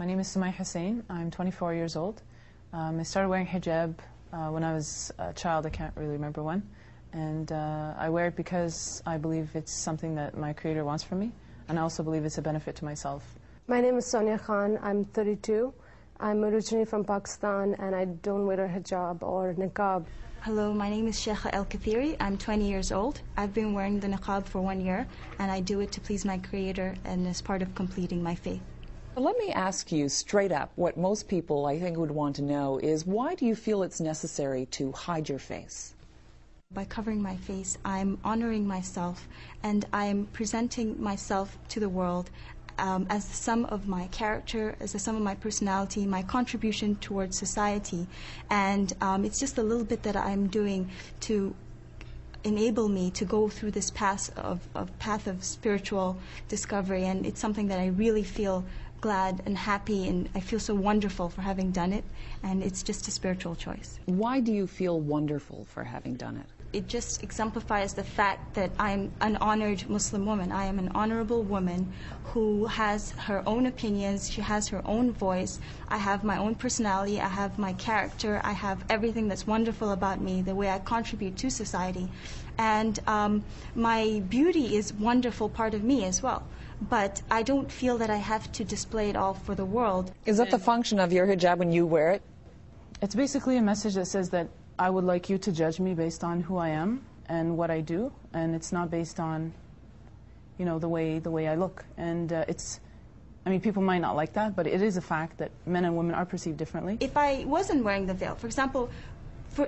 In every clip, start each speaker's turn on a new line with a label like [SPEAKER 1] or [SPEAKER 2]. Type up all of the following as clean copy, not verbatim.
[SPEAKER 1] My name is Sumay Hussain. I'm 24 years old. I started wearing hijab when I was a child. I can't really remember when. And I wear it because I believe it's something that my Creator wants from me. And I also believe it's a benefit to myself.
[SPEAKER 2] My name is Sonia Khan. I'm 32. I'm originally from Pakistan, and I don't wear a hijab or niqab.
[SPEAKER 3] Hello, my name is Sheikhah الكثيري. I'm 20 years old. I've been wearing the niqab for 1 year, and I do it to please my Creator and as part of completing my faith.
[SPEAKER 4] Let me ask you straight up, what most people I think would want to know is, why do you feel it's necessary to hide your face?
[SPEAKER 3] By covering my face, I'm honoring myself, and I'm presenting myself to the world as the sum of my character, as the sum of my personality, my contribution towards society. And it's just a little bit that I'm doing to enable me to go through this path of spiritual discovery. And it's something that I really feel glad and happy, and I feel so wonderful for having done it. And it's just a spiritual choice.
[SPEAKER 4] Why do you feel wonderful for having done it?
[SPEAKER 3] It just exemplifies the fact that I'm an honored Muslim woman. I am an honorable woman who has her own opinions. She has her own voice. I have my own personality. I have my character. I have everything that's wonderful about me, the way I contribute to society. And my beauty is a wonderful part of me as well. But I don't feel that I have to display it all for the world.
[SPEAKER 4] Is that the function of your hijab when you wear it?
[SPEAKER 1] It's basically a message that says that I would like you to judge me based on who I am and what I do, and it's not based on, you know, the way I look. And I mean, people might not like that, but it is a fact that men and women are perceived differently.
[SPEAKER 3] If I wasn't wearing the veil, for example,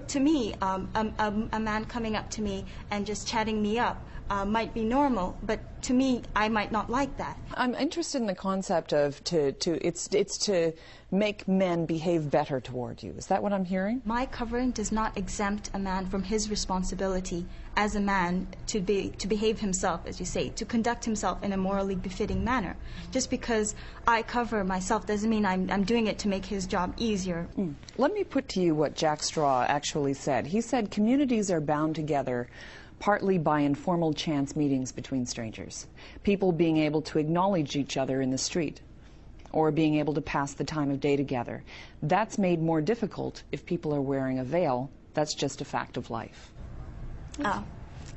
[SPEAKER 3] to me, a man coming up to me and just chatting me up might be normal, but to me, I might not like that.
[SPEAKER 4] I'm interested in the concept of it's to make men behave better toward you. Is that what I'm hearing?
[SPEAKER 3] My covering does not exempt a man from his responsibility as a man to behave himself, as you say, to conduct himself in a morally befitting manner. Just because I cover myself doesn't mean I'm doing it to make his job easier.
[SPEAKER 4] Let me put to you what Jack Straw actually said. He said communities are bound together partly by informal chance meetings between strangers, people being able to acknowledge each other in the street, or being able to pass the time of day together. That's made more difficult if people are wearing a veil. That's just a fact of life.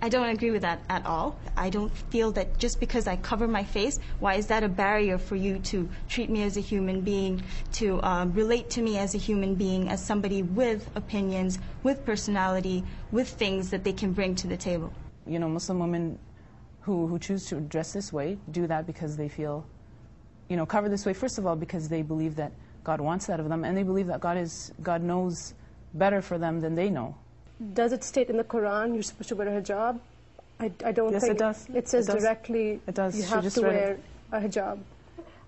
[SPEAKER 3] I don't agree with that at all. I don't feel that just because I cover my face, why is that a barrier for you to treat me as a human being, to relate to me as a human being, as somebody with opinions, with personality, with things that they can bring to the table?
[SPEAKER 1] You know, Muslim women who choose to dress this way do that because they feel, you know, covered this way, first of all, because they believe that God wants that of them, and they believe that God knows better for them than they know.
[SPEAKER 2] Does it state in the Quran you're supposed to wear a hijab? I don't
[SPEAKER 1] yes,
[SPEAKER 2] think
[SPEAKER 1] it does.
[SPEAKER 2] It says
[SPEAKER 1] it does.
[SPEAKER 2] directly
[SPEAKER 1] it does.
[SPEAKER 2] you have to wear a hijab.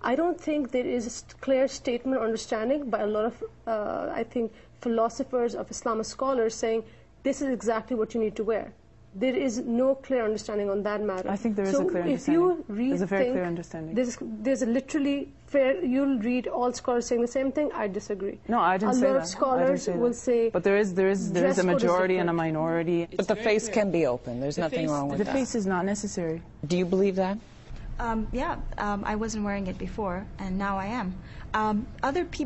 [SPEAKER 2] I don't think there is a clear statement or understanding by a lot of, I think, philosophers of Islamic scholars saying this is exactly what you need to wear. There is no clear understanding on that matter.
[SPEAKER 1] I think there is a clear understanding.
[SPEAKER 2] If you read
[SPEAKER 1] there's a very clear understanding.
[SPEAKER 2] There's a literally fair, you'll read all scholars saying the same thing. I disagree.
[SPEAKER 1] No, I didn't say that.
[SPEAKER 2] A lot of scholars will say.
[SPEAKER 1] But there is a majority and a minority.
[SPEAKER 4] But the face can be open. There's nothing wrong with that.
[SPEAKER 1] The face is not necessary.
[SPEAKER 4] Do you believe that?
[SPEAKER 3] Yeah, I wasn't wearing it before, and now I am.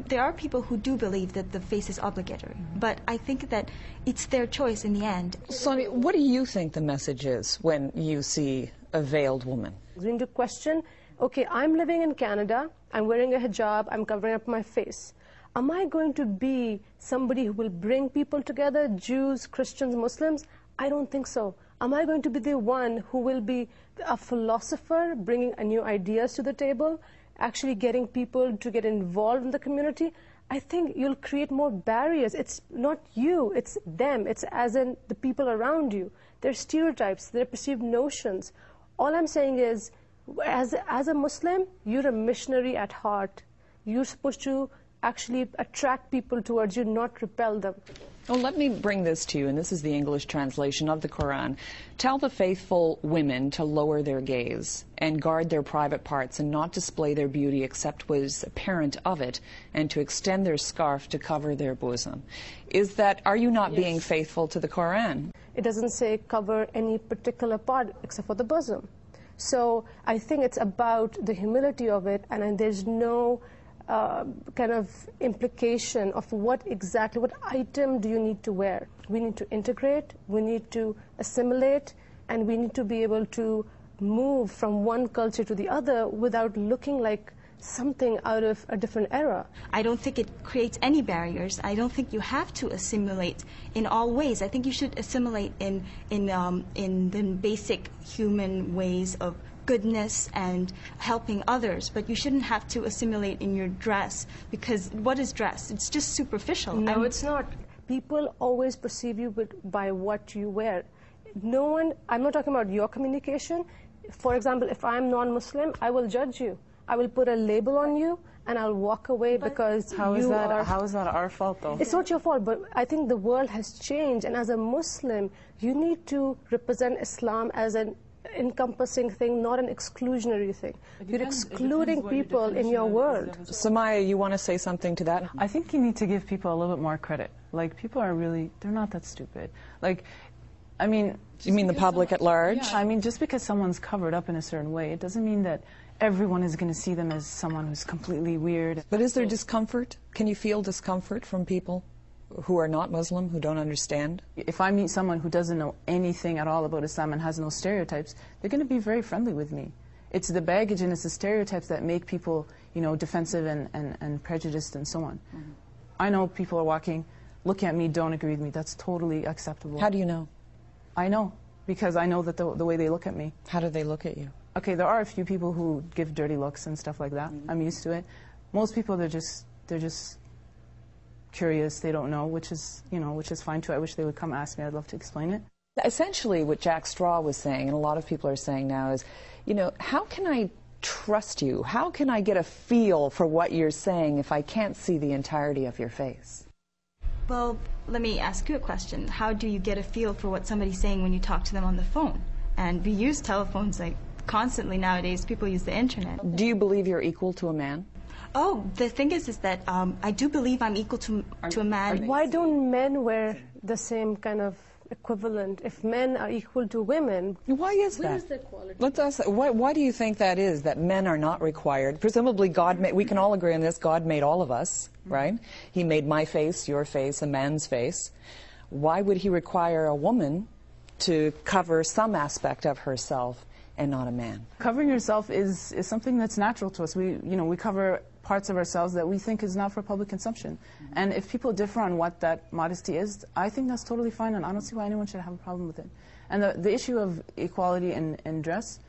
[SPEAKER 3] There are people who do believe that the face is obligatory, but I think that it's their choice in the end.
[SPEAKER 4] Sonia, what do you think the message is when you see a veiled woman?
[SPEAKER 2] We need to question, okay, I'm living in Canada, I'm wearing a hijab, I'm covering up my face. Am I going to be somebody who will bring people together, Jews, Christians, Muslims? I don't think so. Am I going to be the one who will be a philosopher, bringing new ideas to the table, actually getting people to get involved in the community? I think you'll create more barriers. It's not you, it's them. It's as in the people around you. Their stereotypes, their perceived notions. All I'm saying is, as a Muslim, you're a missionary at heart. You're supposed to actually attract people towards you, not repel them.
[SPEAKER 4] Well, let me bring this to you, and this is the English translation of the Quran. Tell the faithful women to lower their gaze and guard their private parts and not display their beauty except what is apparent of it, and to extend their scarf to cover their bosom. Are you not being faithful to the Quran?
[SPEAKER 2] It doesn't say cover any particular part except for the bosom. So I think it's about the humility of it, and there's no kind of implication of what item do you need to wear. We need to integrate, we need to assimilate, and we need to be able to move from one culture to the other without looking like something out of a different era.
[SPEAKER 3] I don't think it creates any barriers. I don't think you have to assimilate in all ways. I think you should assimilate in the basic human ways of goodness and helping others, but you shouldn't have to assimilate in your dress, because what is dress? It's just superficial.
[SPEAKER 2] No, it's not. People always perceive you by what you wear. No one, I'm not talking about your communication. For example, if I'm non-Muslim, I will judge you. I will put a label on you and I'll walk away because
[SPEAKER 1] how is that our fault, though?
[SPEAKER 2] It's not your fault, but I think the world has changed, and as a Muslim, you need to represent Islam as an encompassing thing, not an exclusionary thing. You're excluding people in your world.
[SPEAKER 4] Samaya, you want to say something to that?
[SPEAKER 1] I think you need to give people a little bit more credit. Like, people are really, they're not that stupid. Like, I mean...
[SPEAKER 4] You mean the public at large?
[SPEAKER 1] Yeah, I mean, just because someone's covered up in a certain way, it doesn't mean that everyone is going to see them as someone who's completely weird.
[SPEAKER 4] But is there discomfort? Can you feel discomfort from people who are not Muslim, who don't understand?
[SPEAKER 1] If I meet someone who doesn't know anything at all about Islam and has no stereotypes, they're going to be very friendly with me. It's the baggage and it's the stereotypes that make people, you know, defensive and prejudiced and so on. Mm-hmm. I know people are walking, look at me, don't agree with me. That's totally acceptable.
[SPEAKER 4] How do you know?
[SPEAKER 1] I know, because I know that the way they look at me.
[SPEAKER 4] How do they look at you?
[SPEAKER 1] Okay, there are a few people who give dirty looks and stuff like that. Mm-hmm. I'm used to it. Most people, they're just curious. They don't know, which is fine too. I wish they would come ask me. I'd love to explain it.
[SPEAKER 4] Essentially, what Jack Straw was saying, and a lot of people are saying now, is, you know, how can I trust you? How can I get a feel for what you're saying if I can't see the entirety of your face?
[SPEAKER 3] Well, let me ask you a question. How do you get a feel for what somebody's saying when you talk to them on the phone? And we use telephones like constantly nowadays. People use the internet.
[SPEAKER 4] Do you believe you're equal to a man?
[SPEAKER 3] Oh, the thing is that I do believe I'm equal to a man.
[SPEAKER 2] Why don't men wear the same kind of equivalent? If men are equal to women,
[SPEAKER 4] why is that?
[SPEAKER 2] Where is the equality?
[SPEAKER 4] Let's ask, why do you think that is, that men are not required? Presumably God made, we can all agree on this, God made all of us, right? He made my face, your face, a man's face. Why would he require a woman to cover some aspect of herself and not a man?
[SPEAKER 1] Covering yourself is something that's natural to us. We cover parts of ourselves that we think is not for public consumption. Mm-hmm. And if people differ on what that modesty is, I think that's totally fine, and I don't see why anyone should have a problem with it. And the issue of equality in dress,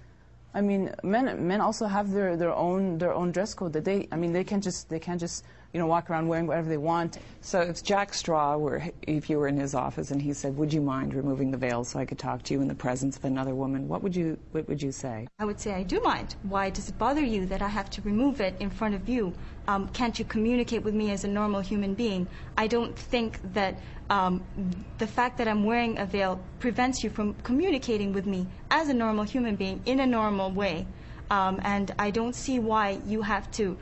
[SPEAKER 1] I mean, men also have their own dress code that they can't just walk around wearing whatever they want.
[SPEAKER 4] So if Jack Straw if you were in his office and he said, would you mind removing the veil so I could talk to you in the presence of another woman, what would you say?
[SPEAKER 3] I would say, I do mind. Why does it bother you that I have to remove it in front of you? Can't you communicate with me as a normal human being? I don't think that the fact that I'm wearing a veil prevents you from communicating with me as a normal human being in a normal way. And I don't see why you have to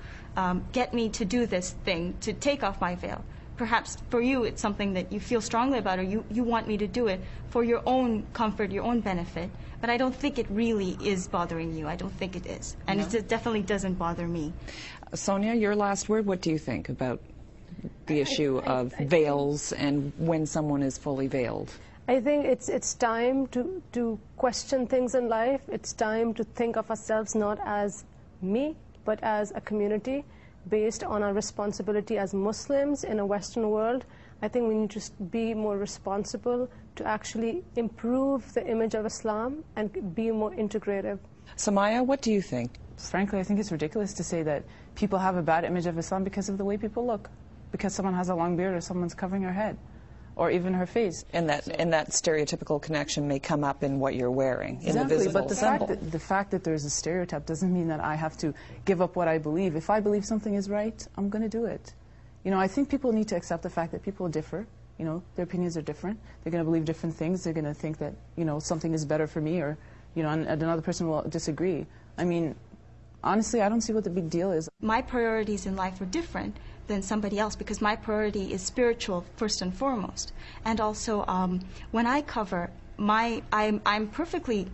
[SPEAKER 3] get me to do this thing, to take off my veil. Perhaps for you it's something that you feel strongly about, or you want me to do it for your own comfort, your own benefit. But I don't think it really is bothering you. I don't think it is. And no. It definitely doesn't bother me.
[SPEAKER 4] Sonia, your last word. What do you think about the issue of veils and when someone is fully veiled?
[SPEAKER 2] I think it's time to question things in life. It's time to think of ourselves not as me, but as a community based on our responsibility as Muslims in a Western world. I think we need to be more responsible to actually improve the image of Islam and be more integrative.
[SPEAKER 4] Samaya, what do you think?
[SPEAKER 1] Frankly, I think it's ridiculous to say that people have a bad image of Islam because of the way people look, because someone has a long beard or someone's covering her head, or even her face.
[SPEAKER 4] And that stereotypical connection may come up in what you're wearing,
[SPEAKER 1] exactly,
[SPEAKER 4] in the visible
[SPEAKER 1] but the fact that there's a stereotype doesn't mean that I have to give up what I believe. If I believe something is right, I'm going to do it. You know, I think people need to accept the fact that people differ. You know, their opinions are different. They're going to believe different things. They're going to think that, you know, something is better for me, or, you know, and another person will disagree. I mean, honestly, I don't see what the big deal is. My
[SPEAKER 3] priorities in life are different than somebody else because my priority is spiritual first and foremost. And also, when I cover, I'm perfectly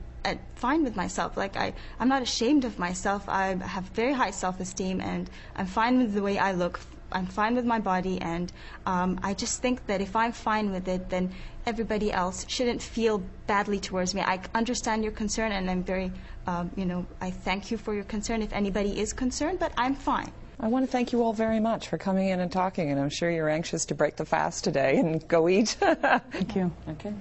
[SPEAKER 3] fine with myself. Like I'm not ashamed of myself. I have very high self-esteem, and I'm fine with the way I look. I'm fine with my body, and I just think that if I'm fine with it, then everybody else shouldn't feel badly towards me. I understand your concern, and I'm very, I thank you for your concern if anybody is concerned, but I'm fine.
[SPEAKER 4] I want to thank you all very much for coming in and talking, and I'm sure you're anxious to break the fast today and go eat.
[SPEAKER 1] Thank you.
[SPEAKER 4] Okay.